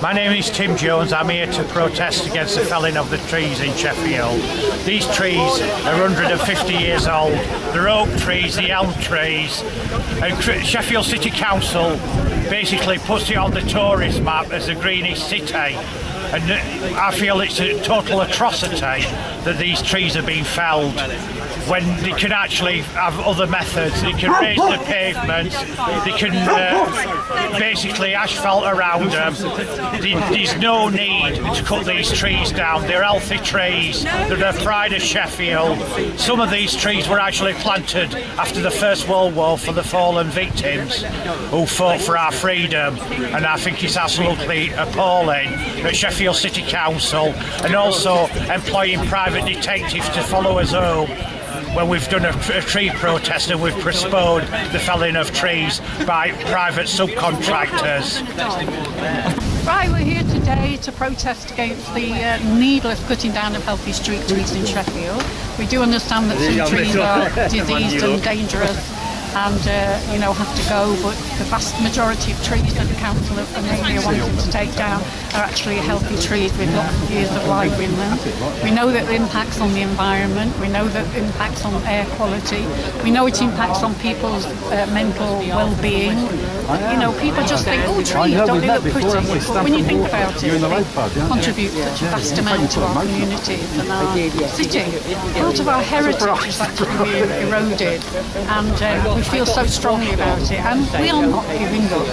My name is Tim Jones. I'm here to protest against the felling of the trees in Sheffield. These trees are 150 years old. They're oak trees, the elm trees. And Sheffield City Council basically puts it on the tourist map as a greenish city. And I feel it's a total atrocity that these trees are being felled when they can actually have other methods. They can raise the pavements, they can basically asphalt around them. There's no need to cut these trees down. They're healthy trees, they're the pride of Sheffield. Some of these trees were actually planted after the First World War for the fallen victims who fought for our freedom, and I think it's absolutely appalling that Sheffield City Council and also employing private detectives to follow us home when we've done a tree protest and we've postponed the felling of trees by private subcontractors. Right, we're here today to protest against the needless cutting down of healthy street trees in Sheffield. We do understand that some trees are diseased and dangerous and have to go, but the vast majority of trees that the council of Amelia wanted to take down are actually healthy trees with lots of years of life in them. We know that it impacts on the environment, we know that it impacts on air quality, we know it impacts on people's mental well-being. People just think, oh, trees, don't they look pretty? But when you think about it, they contribute such a vast amount to our communities and our city. Part of our heritage is actually being eroded, and we feel so strongly about it, and we are not giving up.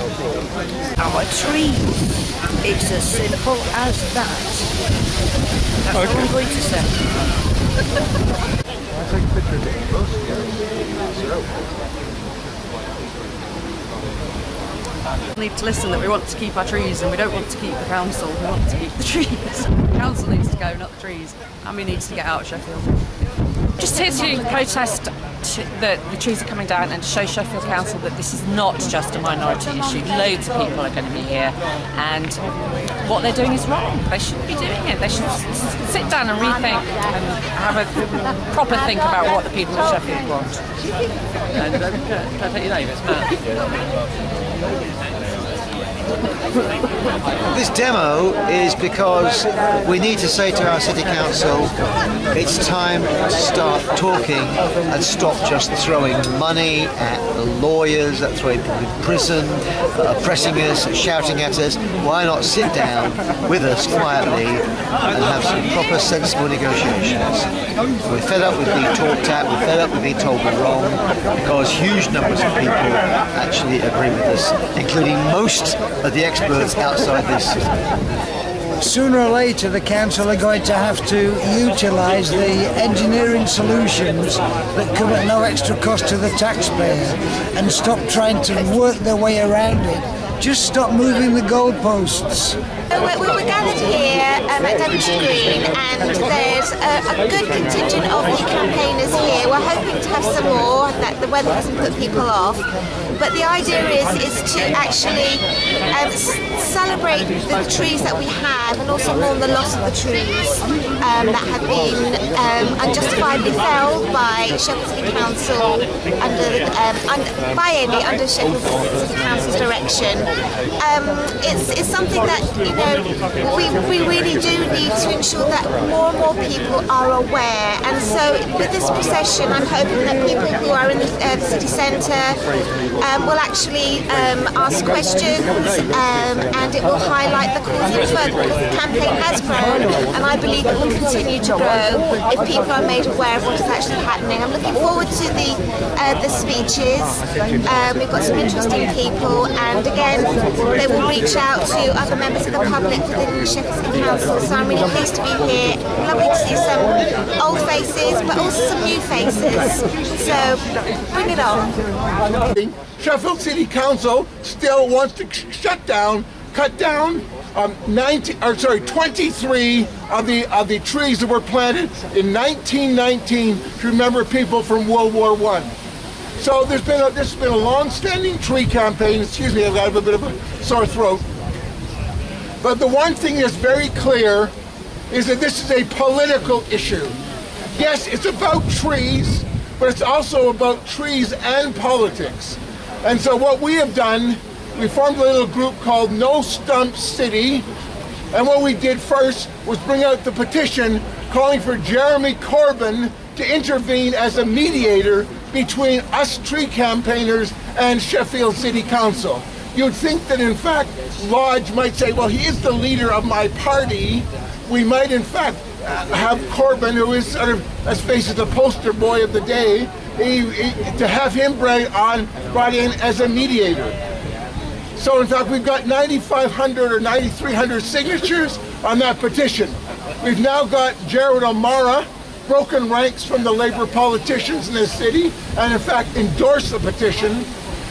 Our trees. It's as simple as that. That's all I'm going to say. We need to listen that we want to keep our trees and we don't want to keep the council, we want to keep the trees. The council needs to go, not the trees, and we need to get out of Sheffield. Just here to protest that the trees are coming down and to show Sheffield Council that this is not just a minority issue. Loads of people are going to be here, and what they're doing is wrong. They shouldn't be doing it. They should sit down and rethink and have a proper think about what the people of Sheffield want. And can I take your name? It's Matt. This demo is because we need to say to our City Council it's time to start talking and stop just throwing money at the lawyers, at throwing people in prison, oppressing us, shouting at us. Why not sit down with us quietly and have some proper sensible negotiations? We're fed up with being talked at, we're fed up with being told we're wrong, because huge numbers of people actually agree with us, including most of the experts outside this system. Sooner or later the council are going to have to utilise the engineering solutions that come at no extra cost to the taxpayer and stop trying to work their way around it. Just stop moving the goalposts. We're gathered here at Devonshire Green, and there's a good contingent of the campaigners here. We're hoping to have some more, that the weather doesn't put people off. But the idea is to actually celebrate the trees that we have, and also mourn the loss of the trees that have been unjustifiably felled by Sheffield City Council under Sheffield City Council's direction. It's something that we really do need to ensure that more and more people are aware. And so with this procession, I'm hoping that people who are in the city centre will actually ask questions, and it will highlight the cause of work, because the campaign has grown, and I believe it will continue to grow if people are made aware of what is actually happening. I'm looking forward to the speeches. We've got some interesting people, and again, they will reach out to other members of the public within the Sheffield City Council, so I'm really pleased to be here. Lovely to see some old faces, but also some new faces. So bring it on. Sheffield City Council still wants to cut down 23 of the trees that were planted in 1919 to remember people from World War I. So this has been a long-standing tree campaign. Excuse me, I've got a bit of a sore throat. But the one thing that's very clear is that this is a political issue. Yes, it's about trees, but it's also about trees and politics. And so what we have done we formed a little group called No Stump City. And what we did first was bring out the petition calling for Jeremy Corbyn to intervene as a mediator between us tree campaigners and Sheffield City Council. You'd think that in fact Lodge might say, well, he is the leader of my party. We might in fact have Corbyn, who is sort of, let's face it, the poster boy of the day, to have him brought in as a mediator. So in fact we've got 9,500 or 9,300 signatures on that petition. We've now got Jared O'Mara, broken ranks from the Labour politicians in this city, and in fact endorsed the petition.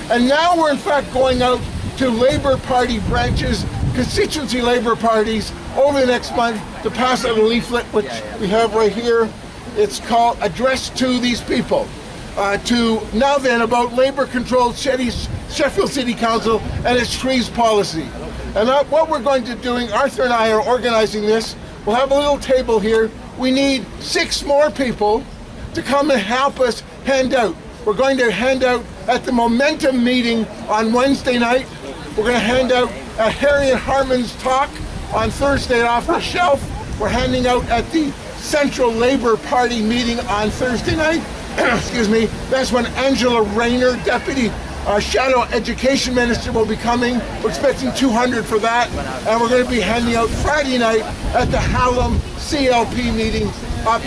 And now we're in fact going out to Labour Party branches, constituency Labour parties, over the next month to pass out a leaflet, which we have right here. It's called Address to These People. To now then about Labour-controlled Sheffield City Council and its trees policy. And what we're going to do, Arthur and I are organizing this. We'll have a little table here. We need 6 more people to come and help us hand out. We're going to hand out at the Momentum meeting on Wednesday night. We're going to hand out at Harriet Harmon's talk on Thursday Off the Shelf. We're handing out at the Central Labour Party meeting on Thursday night. Excuse me. That's when Angela Rayner, Deputy Shadow Education Minister, will be coming. We're expecting 200 for that. And we're going to be handing out Friday night at the Hallam CLP meeting up.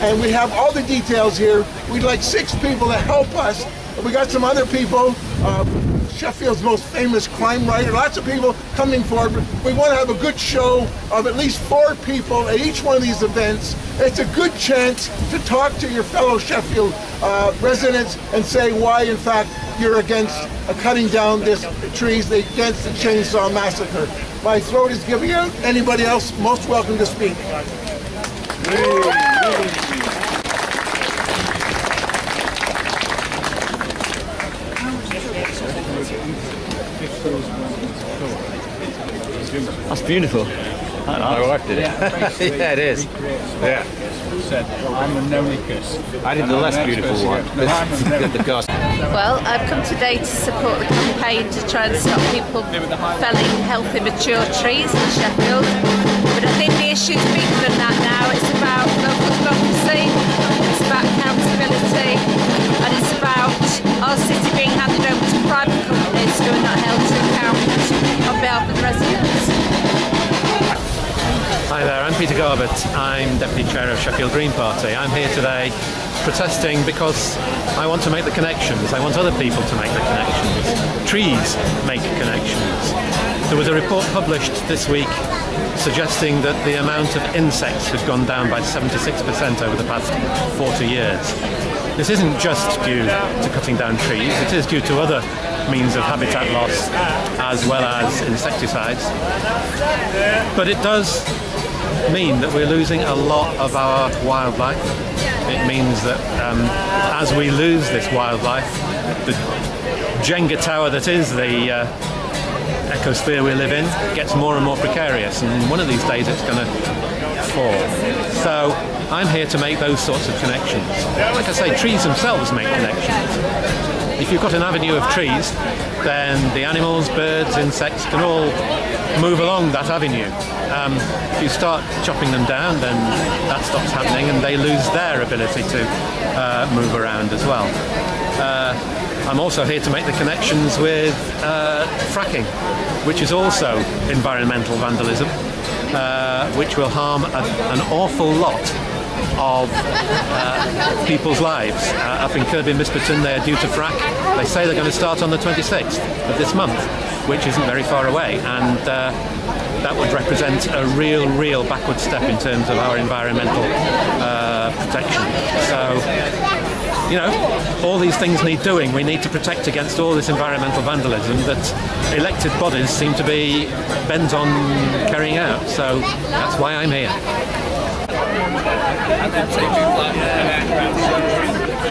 And we have all the details here. We'd like 6 people to help us. We got some other people. Sheffield's most famous crime writer, lots of people coming forward. We want to have a good show of at least 4 people at each one of these events. It's a good chance to talk to your fellow Sheffield residents and say why, in fact, you're against cutting down this trees, against the chainsaw massacre. My throat is giving out. Anybody else, most welcome to speak. That's beautiful. My wife did it. Yeah, it is. Yeah. Said, I'm a no-nickers. I did the less beautiful one. The ghost. Well, I've come today to support the campaign to try and stop people felling healthy, mature trees in Sheffield. But I think the issue's bigger than that now. It's about local democracy, it's about accountability, and it's about our city being handed over to private companies who are not held to account on behalf of the residents. Hi there, I'm Peter Garbett. I'm Deputy Chair of Sheffield Green Party. I'm here today protesting because I want to make the connections. I want other people to make the connections. Trees make connections. There was a report published this week suggesting that the amount of insects had gone down by 76% over the past 40 years. This isn't just due to cutting down trees, it is due to other means of habitat loss as well as insecticides. But it does mean that we're losing a lot of our wildlife. It means that as we lose this wildlife, the Jenga tower that is the ecosphere we live in gets more and more precarious, and one of these days it's going to fall. So I'm here to make those sorts of connections. Like I say, trees themselves make connections. If you've got an avenue of trees, then the animals, birds, insects can all move along that avenue. If you start chopping them down, then that stops happening and they lose their ability to move around as well. I'm also here to make the connections with fracking, which is also environmental vandalism, which will harm an awful lot of people's lives. Up in Kirby and Misperton, they are due to frack. They say they're going to start on the 26th of this month, which isn't very far away, and that would represent a real backward step in terms of our environmental protection. So, you know, all these things need doing. We need to protect against all this environmental vandalism that elected bodies seem to be bent on carrying out. So that's why I'm here.